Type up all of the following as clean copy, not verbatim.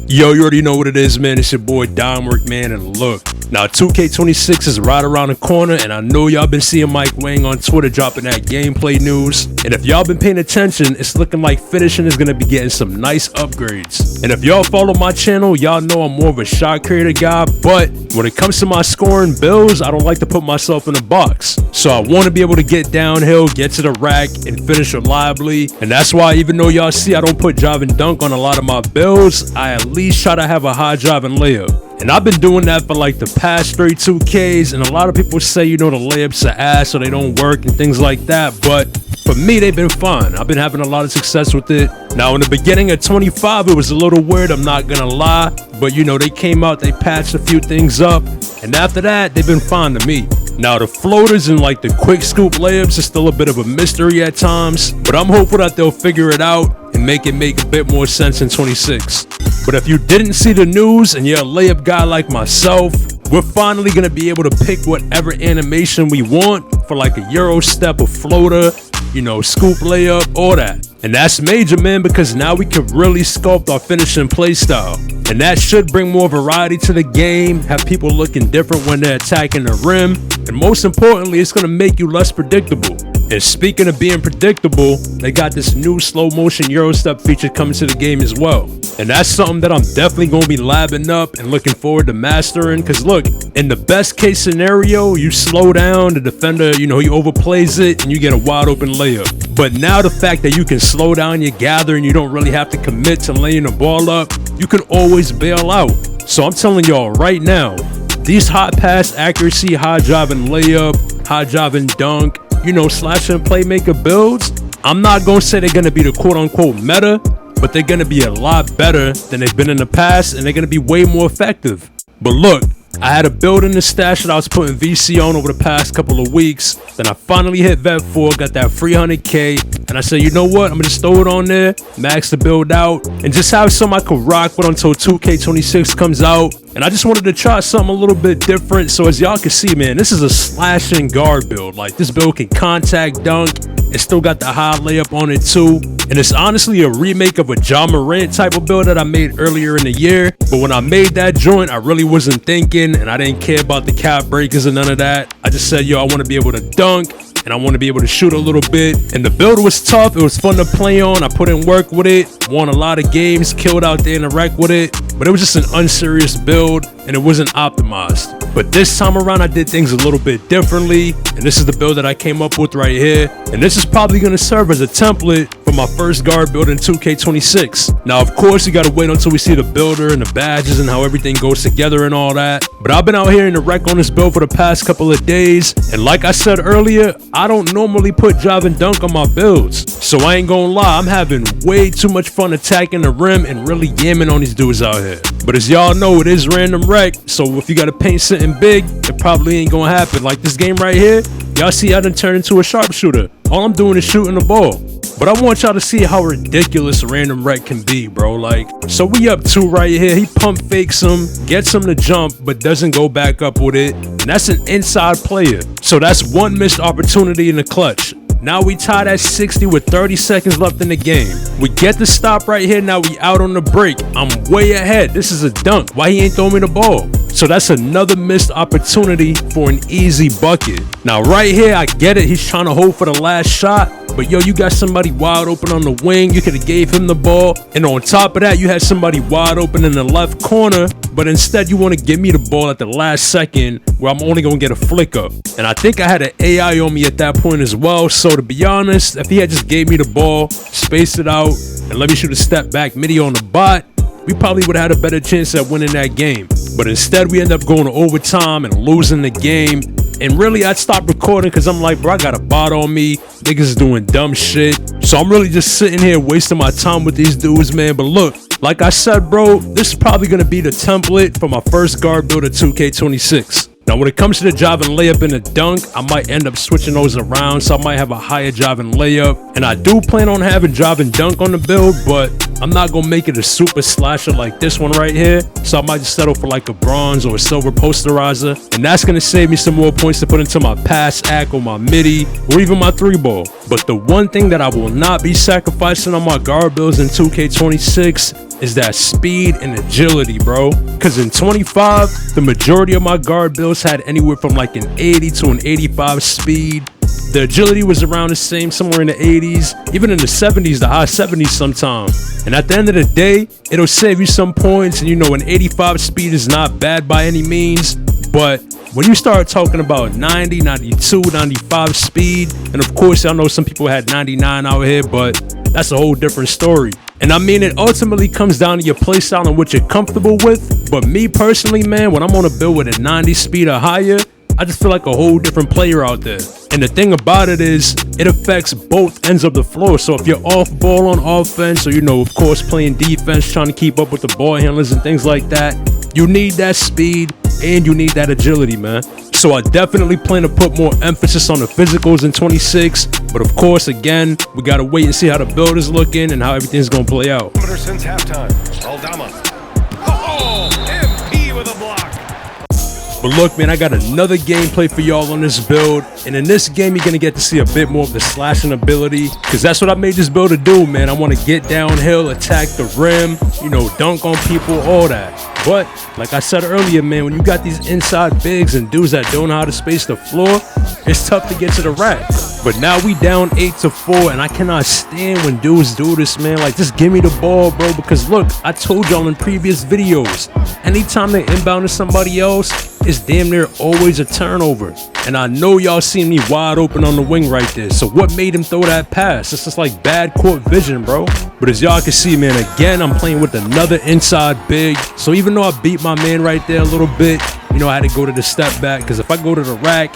Yo, you already know what it is, man. It's your boy Domwork, man. And look, now 2K26 is right around the corner, and I know y'all been seeing Mike Wang on Twitter dropping that gameplay news. And if y'all been paying attention, it's looking like finishing is gonna be getting some nice upgrades. And if y'all follow my channel, y'all know I'm more of a shot creator guy, but when it comes to my scoring builds, I don't like to put myself in a box. So I want to be able to get downhill, get to the rack, and finish reliably. And that's why, even though y'all see I don't put drive and dunk on a lot of my builds, I at least try to have a high drive and layup. And I've been doing that for like the past 32 Ks, and a lot of people say, you know, the layups are ass or they don't work and things like that, but for me, they've been fun. I've been having a lot of success with it. Now, in the beginning of 25, it was a little weird, I'm not gonna lie, but you know, they came out, they patched a few things up, and after that, they've been fine to me. Now, the floaters and like the quick scoop layups is still a bit of a mystery at times, but I'm hopeful that they'll figure it out and make a bit more sense in 26. But if you didn't see the news and you're a layup guy like myself, we're finally gonna be able to pick whatever animation we want for like a Euro step, a floater, you know, scoop layup, all that. And that's major, man, because now we can really sculpt our finishing play style. And that should bring more variety to the game, have people looking different when they're attacking the rim, and most importantly, it's gonna make you less predictable. And speaking of being predictable, they got this new slow motion Euro step feature coming to the game as well. And that's something that I'm definitely gonna be labbing up and looking forward to mastering, because look, in the best case scenario, you slow down, the defender, you know, he overplays it and you get a wide open layup. But now the fact that you can slow down your gather and you don't really have to commit to laying the ball up, you can always bail out. So I'm telling y'all right now, these hot pass accuracy, high drive and layup, high drive and dunk, you know, slash and playmaker builds, I'm not gonna say they're gonna be the quote unquote meta, but they're gonna be a lot better than they've been in the past, and they're gonna be way more effective. But look, I had a build in the stash that I was putting VC on over the past couple of weeks. Then I finally hit Vet 4, got that 300K, and I said, you know what, I'm gonna just throw it on there, max the build out, and just have some I could rock with until 2K26 comes out. And I just wanted to try something a little bit different. So as y'all can see, man, this is a slash and guard build. Like, this build can contact dunk. It still got the high layup on it too. And it's honestly a remake of a Ja Morant type of build that I made earlier in the year. But when I made that joint, I really wasn't thinking, and I didn't care about the cap breakers and none of that. I just said, yo, I want to be able to dunk, and I want to be able to shoot a little bit. And the build was tough. It was fun to play on. I put in work with it, won a lot of games, killed out there in the rec with it. But it was just an unserious build, and it wasn't optimized. But this time around, I did things a little bit differently, and this is the build that I came up with right here. And this is probably going to serve as a template for my first guard build in 2K26. Now, of course, you got to wait until we see the builder and the badges and how everything goes together and all that. But I've been out here in the rec on this build for the past couple of days, and like I said earlier, I don't normally put drive and dunk on my builds. So I ain't gonna lie, I'm having way too much fun attacking the rim and really yamming on these dudes out here. But as y'all know, it is random rec, so if you gotta paint something big, it probably ain't gonna happen. Like this game right here, y'all see I done turned into a sharpshooter. All I'm doing is shooting the ball. But I want y'all to see how ridiculous random rec can be, bro. Like, so we up 2 right here. He pump fakes him, gets him to jump, but doesn't go back up with it. And that's an inside player. So that's one missed opportunity in the clutch. Now we tied at 60 with 30 seconds left in the game. We get the stop right here. Now we out on the break. I'm way ahead. This is a dunk. Why he ain't throwing me the ball? So that's another missed opportunity for an easy bucket. Now right here, I get it. He's trying to hold for the last shot. But yo, you got somebody wide open on the wing. You could have gave him the ball. And on top of that, you had somebody wide open in the left corner. But instead, you want to give me the ball at the last second where I'm only going to get a flick up. And I think I had an AI on me at that point as well. So to be honest, if he had just gave me the ball, spaced it out, and let me shoot a step back midi on the bot, we probably would have had a better chance at winning that game. But instead, we end up going to overtime and losing the game. And really, I'd stop recording because I'm like, bro, I got a bot on me. Niggas is doing dumb shit. So I'm really just sitting here wasting my time with these dudes, man. But look, like I said, bro, this is probably going to be the template for my first guard build at 2K26. Now, when it comes to the drive and layup and the dunk, I might end up switching those around. So I might have a higher drive and layup. And I do plan on having drive and dunk on the build, but I'm not gonna make it a super slasher like this one right here, so I might just settle for like a bronze or a silver posterizer, and that's gonna save me some more points to put into my pass act or my midi or even my 3-ball. But the one thing that I will not be sacrificing on my guard builds in 2K26 is that speed and agility, bro. Because in 25, the majority of my guard builds had anywhere from like an 80 to an 85 speed. The agility was around the same, somewhere in the 80s, even in the 70s, the high 70s sometimes. And at the end of the day, it'll save you some points. And you know, an 85 speed is not bad by any means. But when you start talking about 90, 92, 95 speed, and of course, I know some people had 99 out here, but that's a whole different story. And I mean, it ultimately comes down to your playstyle and what you're comfortable with. But me personally, man, when I'm on a build with a 90 speed or higher, I just feel like a whole different player out there. And the thing about it is, it affects both ends of the floor. So if you're off ball on offense, or, you know, of course, playing defense, trying to keep up with the ball handlers and things like that, you need that speed and you need that agility, man. So I definitely plan to put more emphasis on the physicals in 26. But of course, again, we got to wait and see how the build is looking and how everything's going to play out. Since halftime, Aldama. Oh, MP with a block. But look, man, I got another gameplay for y'all on this build. And in this game, you're going to get to see a bit more of the slashing ability. Because that's what I made this build to do, man. I want to get downhill, attack the rim, you know, dunk on people, all that. But like I said earlier, man, when you got these inside bigs and dudes that don't know how to space the floor, it's tough to get to the rack. But now we down 8-4, and I cannot stand when dudes do this, man. Like, just give me the ball, bro. Because look, I told y'all in previous videos, anytime they inbound to somebody else, it's damn near always a turnover. And I know y'all seen me wide open on the wing right there. So what made him throw that pass? It's just like bad court vision, bro. But as y'all can see, man, again, I'm playing with another inside big. So even though I beat my man right there a little bit, you know, I had to go to the step back. Because if I go to the rack,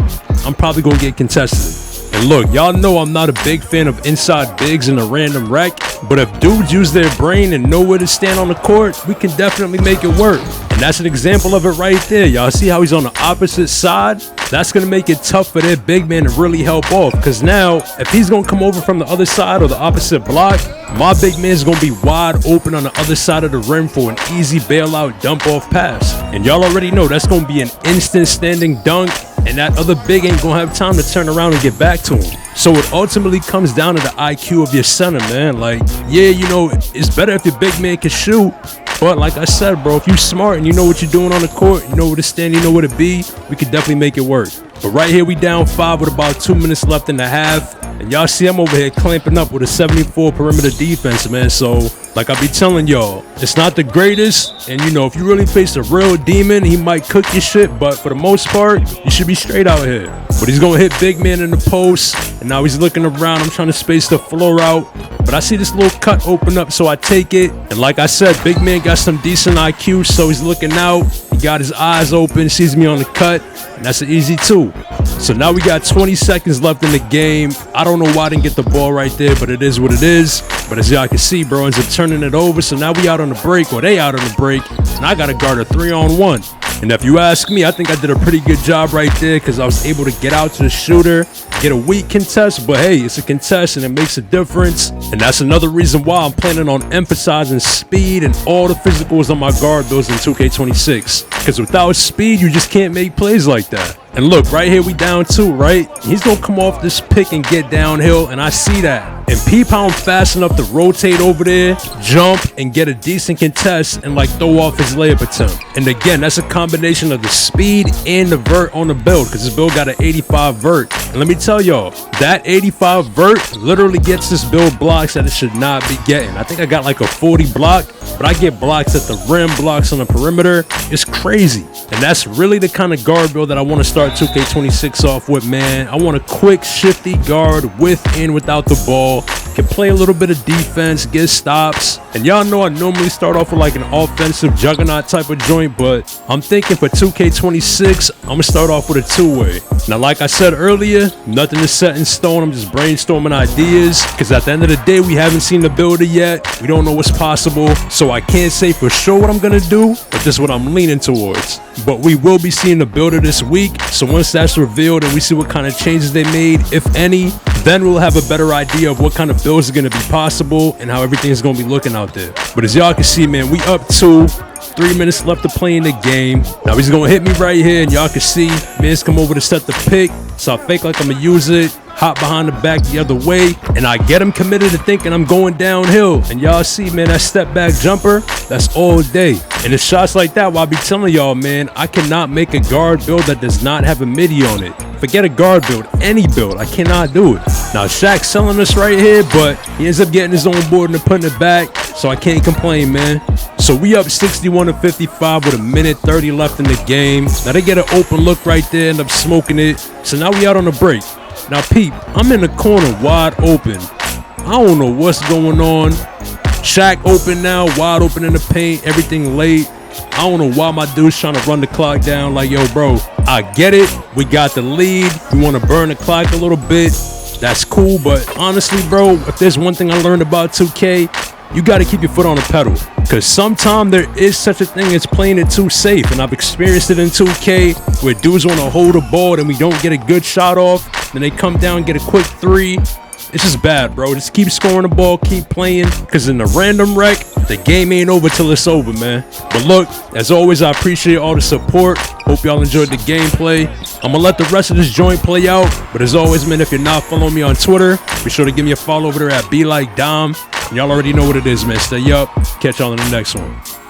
I'm probably going to get contested. And look, y'all know I'm not a big fan of inside bigs in a random wreck, but if dudes use their brain and know where to stand on the court, we can definitely make it work. And that's an example of it right there. Y'all see how he's on the opposite side? That's going to make it tough for their big man to really help off, because now if he's going to come over from the other side or the opposite block, my big man's going to be wide open on the other side of the rim for an easy bailout dump off pass. And y'all already know that's going to be an instant standing dunk, and that other big ain't gonna have time to turn around and get back to him. So it ultimately comes down to the IQ of your center, man. Like, yeah, you know, it's better if your big man can shoot, but like I said, bro, if you smart and you know what you're doing on the court, you know where to stand, you know where to be, we could definitely make it work. But right here, we down 5 with about 2 minutes left in the half. And y'all see I'm over here clamping up with a 74 perimeter defense, man. So, like I be telling y'all, it's not the greatest. And, you know, if you really face a real demon, he might cook your shit. But for the most part, you should be straight out here. But he's going to hit big man in the post. And now he's looking around. I'm trying to space the floor out. But I see this little cut open up, so I take it. And like I said, big man got some decent IQ, so he's looking out. He got his eyes open, sees me on the cut. And that's an easy 2. So now we got 20 seconds left in the game. I don't know why I didn't get the ball right there, but it is what it is. But as y'all can see, bro, ends up turning it over. So now we out on the break, or they out on the break. And I got to guard a 3-on-1. And if you ask me, I think I did a pretty good job right there, because I was able to get out to the shooter, get a weak contest. But hey, it's a contest and it makes a difference. And that's another reason why I'm planning on emphasizing speed and all the physicals on my guard builds in 2K26. Because without speed, you just can't make plays like that. And look, right here we down 2, right? He's going to come off this pick and get downhill, and I see that. And peep how I'm fast enough to rotate over there, jump, and get a decent contest and like throw off his layup attempt. And again, that's a combination of the speed and the vert on the build, because this build got an 85 vert. And let me tell y'all, that 85 vert literally gets this build blocks that it should not be getting. I think I got like a 40 block, but I get blocks at the rim, blocks on the perimeter. It's crazy. And that's really the kind of guard build that I want to start 2K26 off with, man. I want a quick, shifty guard with and without the ball. Can play a little bit of defense, get stops. And y'all know I normally start off with like an offensive juggernaut type of joint, but I'm thinking for 2K26, I'm gonna start off with a 2-way. Now, like I said earlier, nothing is set in stone. I'm just brainstorming ideas, because at the end of the day, we haven't seen the builder yet. We don't know what's possible, so I can't say for sure what I'm gonna do, but this is what I'm leaning towards. But we will be seeing the builder this week, so once that's revealed and we see what kind of changes they made, if any, then we'll have a better idea of what kind of builds are going to be possible and how everything's going to be looking out there. But as y'all can see, man, we up 2. 3 minutes left to play in the game. Now he's gonna hit me right here, and y'all can see man's come over to set the pick. So I fake like I'm gonna use it, hop behind the back the other way, and I get him committed to thinking I'm going downhill. And y'all see, man, that step back jumper, that's all day. And it's shots like that where I be telling y'all, man, I cannot make a guard build that does not have a midi on it. Forget a guard build, any build, I cannot do it. Now Shaq's selling this right here, but he ends up getting his own board and putting it back, so I can't complain, man. So we up 61-55 with 1:30 left in the game. Now they get an open look right there, end up smoking it. So now we out on a break. Now peep, I'm in the corner wide open. I don't know what's going on. Shaq open now, wide open in the paint, everything late. I don't know why my dude's trying to run the clock down. Like, yo, bro, I get it. We got the lead. We want to burn the clock a little bit. That's cool. But honestly, bro, if there's one thing I learned about 2K, you got to keep your foot on the pedal. Because sometimes there is such a thing as playing it too safe. And I've experienced it in 2K where dudes want to hold a ball and we don't get a good shot off. Then they come down and get a quick 3. It's just bad, bro. Just keep scoring the ball, keep playing, because in the random wreck, the game ain't over till it's over, man. But look, as always, I appreciate all the support. Hope y'all enjoyed the gameplay. I'm gonna let the rest of this joint play out, but as always, man, if you're not following me on Twitter, be sure to give me a follow over there at BeLikeDom. And y'all already know what it is, man. Stay up. Catch y'all in the next one.